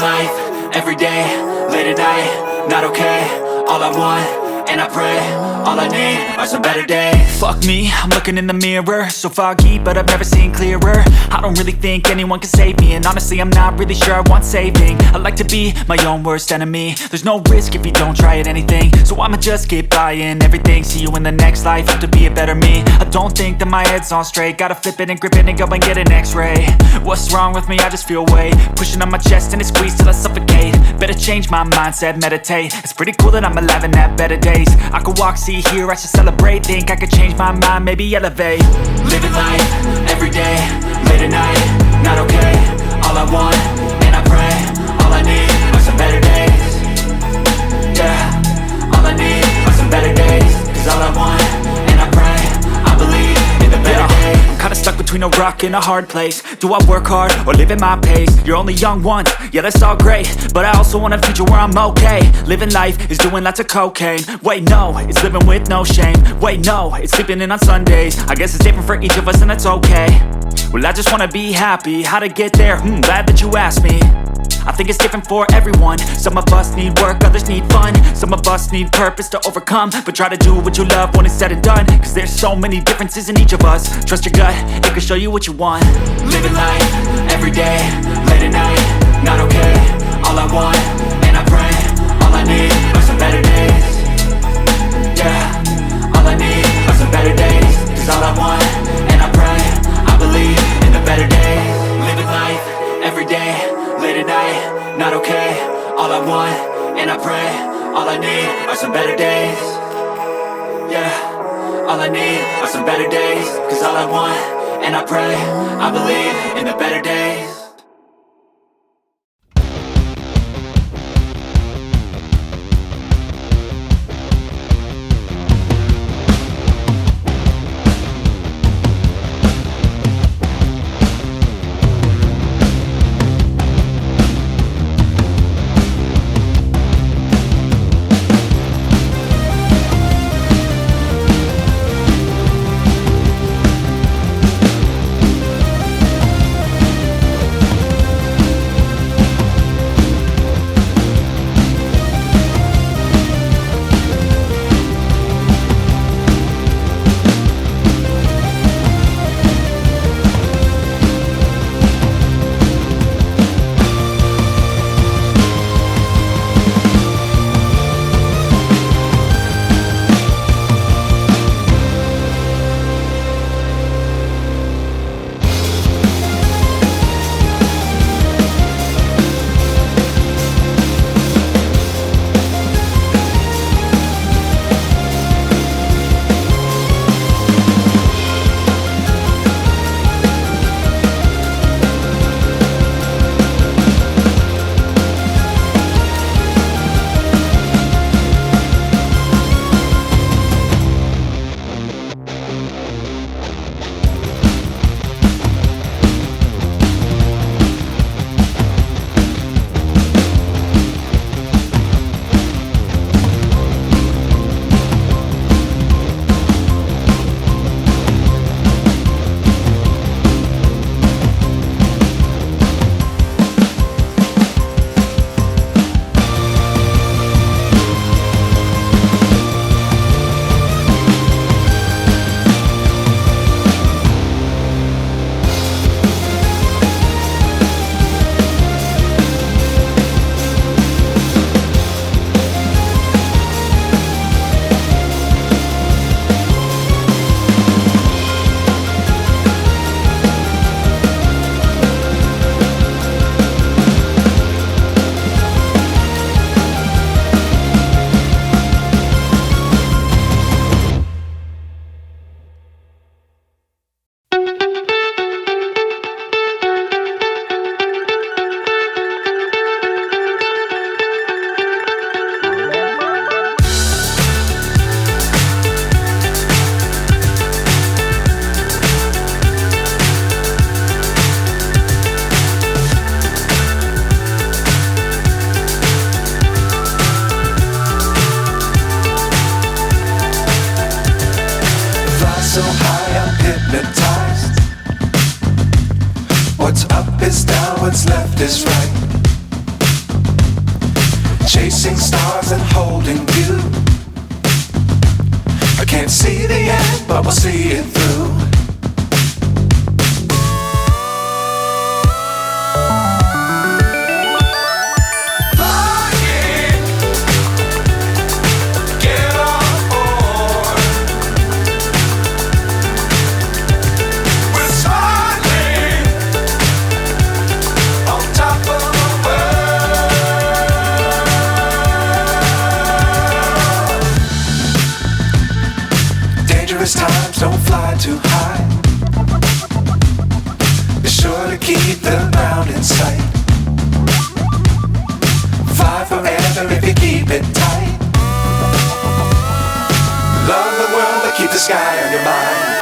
life, every day, late at night, not okay. All I want, and I pray, all I need are some better days. Fuck me, I'm looking in the mirror, so foggy, but I've never seen clearer. I don't really think anyone can save me, and honestly I'm not really sure I want saving. I like to be my own worst enemy. There's no risk if you don't try at anything, so I'ma just keep buying everything. See you in the next life, have to be a better me. I don't think that my head's on straight, gotta flip it and grip it and go and get an x-ray. What's wrong with me? I just feel weight pushing on my chest and it squeezes till I suffocate. Better change my mindset, meditate. It's pretty cool that I'm alive and have better days. I could walk, see, hear, I should celebrate. Think I could change my mind, maybe elevate. Living life, every day, late at night, not okay. All I want, and I pray, all I need are some better days. Yeah, all I need are some better days. Cause all I want, and I pray, I believe in the better days. I'm kinda stuck between a rock and a hard place. Do I work hard or live at my pace? You're only young once, yeah that's all great, but I also want a future where I'm okay. Living life is doing lots of cocaine. Wait no, it's living with no shame. Wait no, it's sleeping in on Sundays. I guess it's different for each of us and that's okay. Well I just wanna be happy, how to get there? Glad that you asked me. I think it's different for everyone. Some of us need work, others need fun. Some of us need purpose to overcome. But try to do what you love when it's said and done, cause there's so many differences in each of us. Trust your gut, it can show you what you want. Living life, every day, late at night, not okay. All I want, and I pray, all I need are some better days. Yeah, all I need are some better days. Cause all I want, and I pray, I believe in the better days. Living life, every day, late at night, not okay. All I want, and I pray, all I need are some better days. Yeah, all I need are some better days. Cause all I want, and I pray, I believe in the better days. What's up is down, what's left is right. chasing stars and holding you. I can't see the end, but we'll see it through. Times don't fly too high. Be sure to keep the ground in sight. Fly forever if you keep it tight. Love the world but keep the sky on your mind.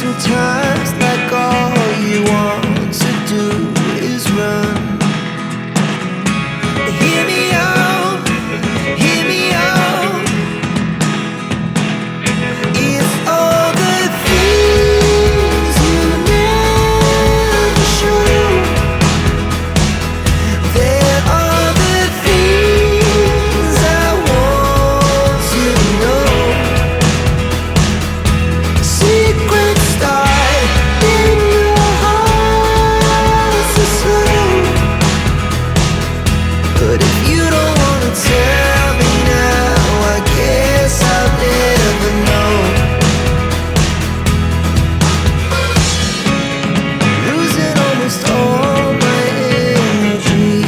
Sometimes like all you want to do is run. Hear me out, hear me out. It's all the things you never show. There are the things I want to know. Secrets start in your heart so slow. But if you don't wanna tell me now, I guess I'll never know. Losing almost all my energy.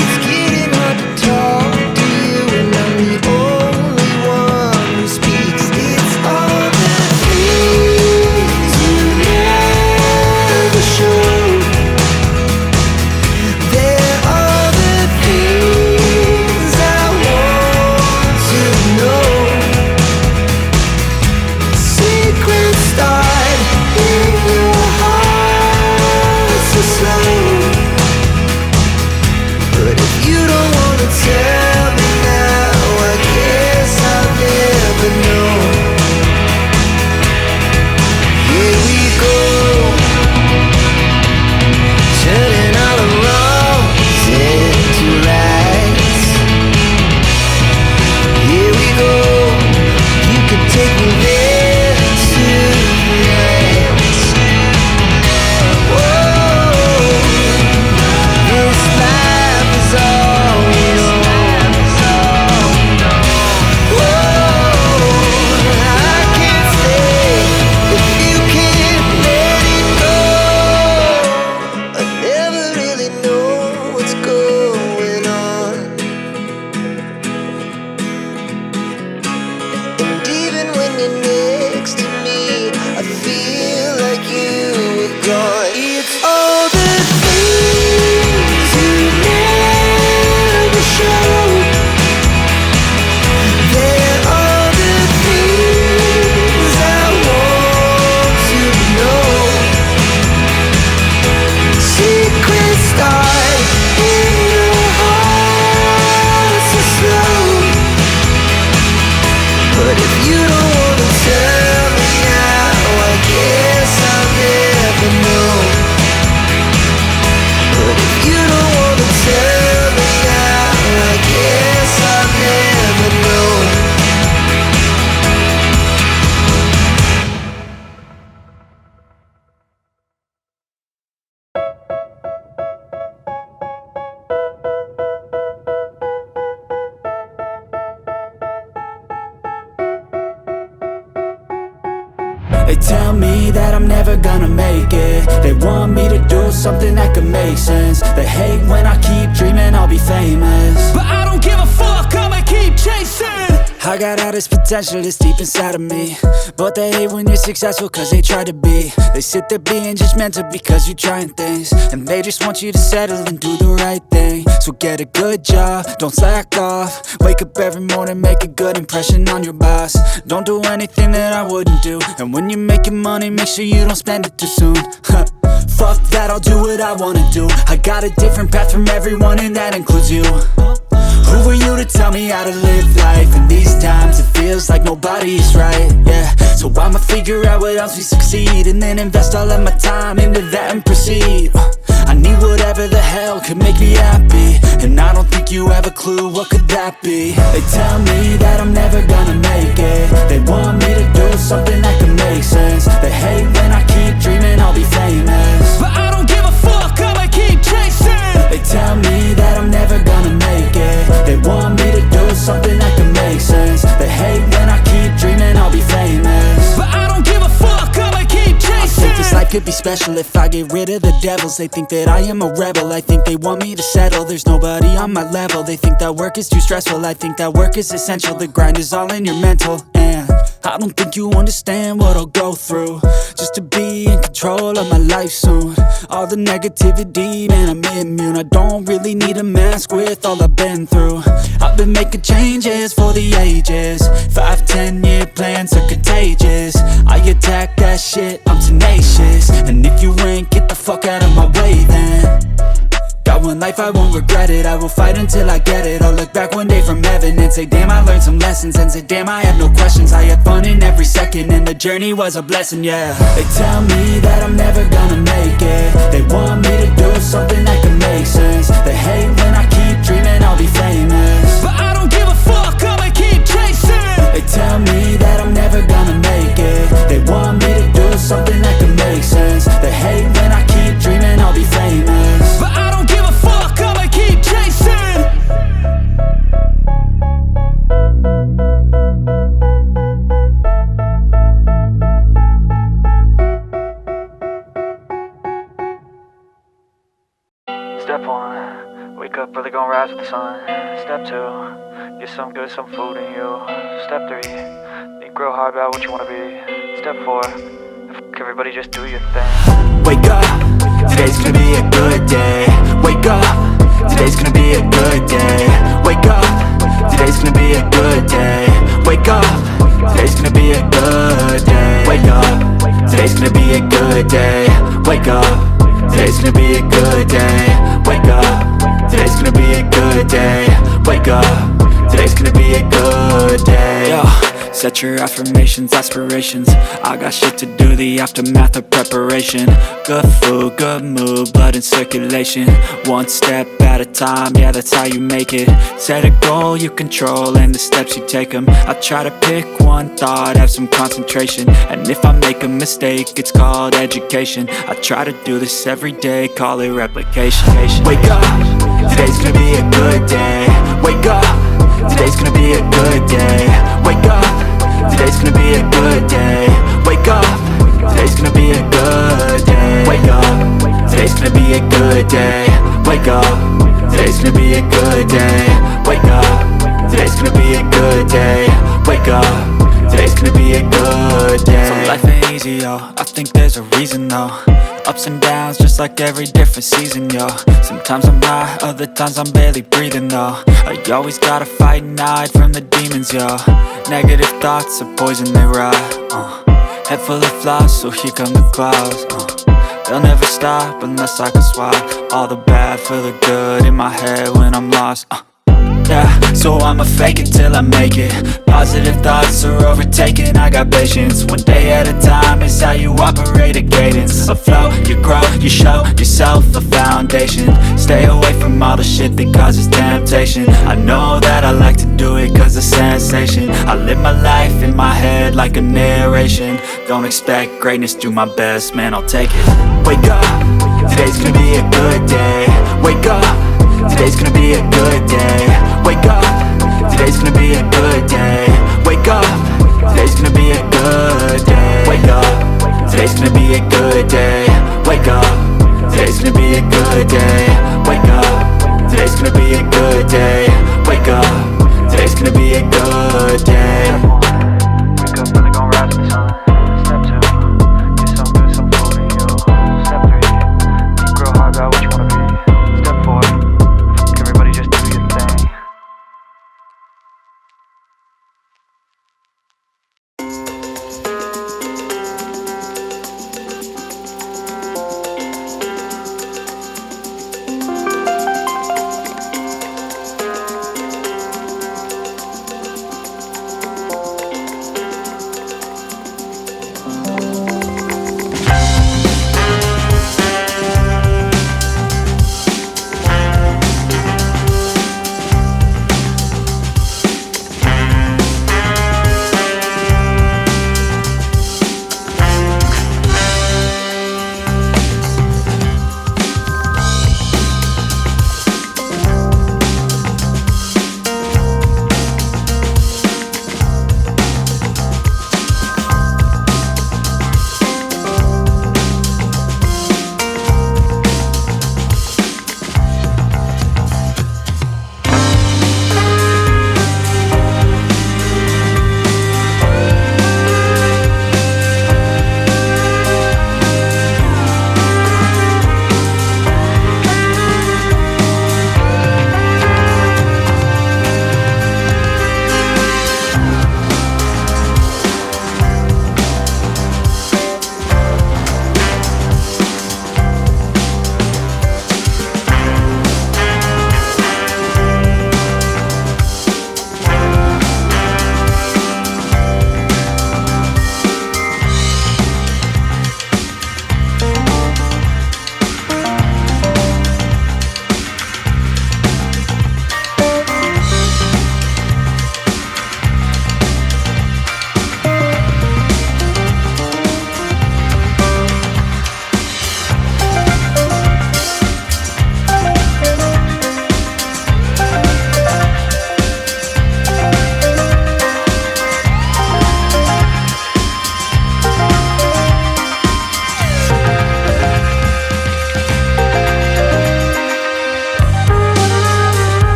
It's getting hard to talk to you, and I'm the only one who speaks. It's all the things you never show. There are the things I want to know. Secrets start in your heart so slow. But if you don't wanna tell me now, I guess I'll never know. Here we go, turning all the wrongs into rights. Here we go, you can take me there tonight. Whoa, this life is all we know. Whoa, I can't stay if you can't let it go. I never really know what's going on. And even when you're next to me, I feel like you were gone. It's all the things you never show. There are the things I want to know. Secrets start in your heart so slow. But if you don't wanna tell me now, I guess I'll never know. But if you don't wanna tell me now, They tell me that I'm never gonna make it. They want me to do something that could make sense. They hate when I keep dreaming I'll be famous, but I don't give a fuck, I'ma keep chasing. I got all this potential that's deep inside of me, but they hate when you're successful cause they try to be. They sit there being judgmental because you're trying things, and they just want you to settle and do the right thing. So get a good job, don't slack off. Wake up every morning, make a good impression on your boss. Don't do anything that I wouldn't do, and when you're making money, make sure you don't spend it too soon. Fuck that, I'll do what I wanna do. I got a different path from everyone, and that includes you. Who are you to tell me how to live life? In these times it feels like nobody's right, yeah. So I'ma figure out what else we succeed, and then invest all of my time into that and proceed. I need whatever the hell could make me happy, and I don't think you have a clue what could that be. They tell me that I'm never gonna make it. They want me to do something that can make sense. They hate when I keep dreaming I'll be famous, but I don't give a fuck, I'ma keep chasing. They tell me that I'm never gonna make it. They want me to do something that can make sense. They hate when I keep dreaming I'll be famous, but I don't give a fuck, I'ma keep chasing. I think this life could be special if I get rid of the devils. They think that I am a rebel, I think they want me to settle. There's nobody on my level, they think that work is too stressful. I think that work is essential, the grind is all in your mental. And I don't think you understand what I'll go through just to be in control of my life soon. All the negativity, man, I'm immune. I don't really need a mask with all I've been through. I've been making changes for the ages. 5-10 year plans are contagious. I attack that shit, I'm tenacious. And if you ain't, get the fuck out of my way then. Got one life, I won't regret it. I will fight until I get it. I'll look back one day from heaven and say, damn, I learned some lessons. And say, damn, I have no questions. I had fun in every second, and the journey was a blessing, yeah. They tell me that I'm never gonna make it. They want me to do something that can make sense. They hate when I keep dreaming I'll be famous, but I don't give a fuck, I'ma keep chasing. They tell me that I'm never gonna make it. They want me to do something that can make sense. They hate when I keep dreaming I'll be famous, but I don't give a fuck, I'ma keep chasing. Step 1, wake up early, gon' rise with the sun. Step 2, get some good, some food in you. Step 3, think real hard about what you wanna be. Step 4, fuck everybody, just do your thing. Wake up, today's gonna be a good day. Wake up, today's gonna be a good day. Wake up, today's gonna be a good day. Wake up, today's gonna be a good day. Wake up, today's gonna be a good day. Wake up, today's gonna be a good day. Wake up, today's gonna be a good day. Wake up, today's gonna be a good day. Yo, set your affirmations, aspirations. I got shit to do, the aftermath of preparation. Good food, good mood, blood in circulation. One step at a time, yeah, that's how you make it. Set a goal you control and the steps you take them. I try to pick one thought, have some concentration. And if I make a mistake, it's called education. I try to do this every day, call it replication. Wake up, today's gonna be a good day. Wake up, today's gonna be a good day. Wake up, today's gonna be a good day. Wake up, today's gonna be a good day. Wake up, today's gonna be a good day. Wake up, today's gonna be a good day. Wake up, today's gonna be a good day. Wake up, today's gonna be a good day. So life ain't easy, yo, I think there's a reason though. Ups and downs, just like every different season, yo. Sometimes I'm high, other times I'm barely breathing, though. I always gotta fight and hide from the demons, yo. Negative thoughts are poison, they rot, Head full of flies, so here come the clouds, They'll never stop unless I can swap all the bad for the good in my head when I'm lost, Yeah, so I'ma fake it till I make it. Positive thoughts are overtaken, I got patience. One day at a time is how you operate a cadence. A flow, you grow, you show yourself a foundation. Stay away from all the shit that causes temptation. I know that I like to do it cause it's sensation. I live my life in my head like a narration. Don't expect greatness, do my best, man, I'll take it. Wake up, today's gonna be a good day. Wake up, today's gonna be a good day. Wake up, today's gonna be a good day.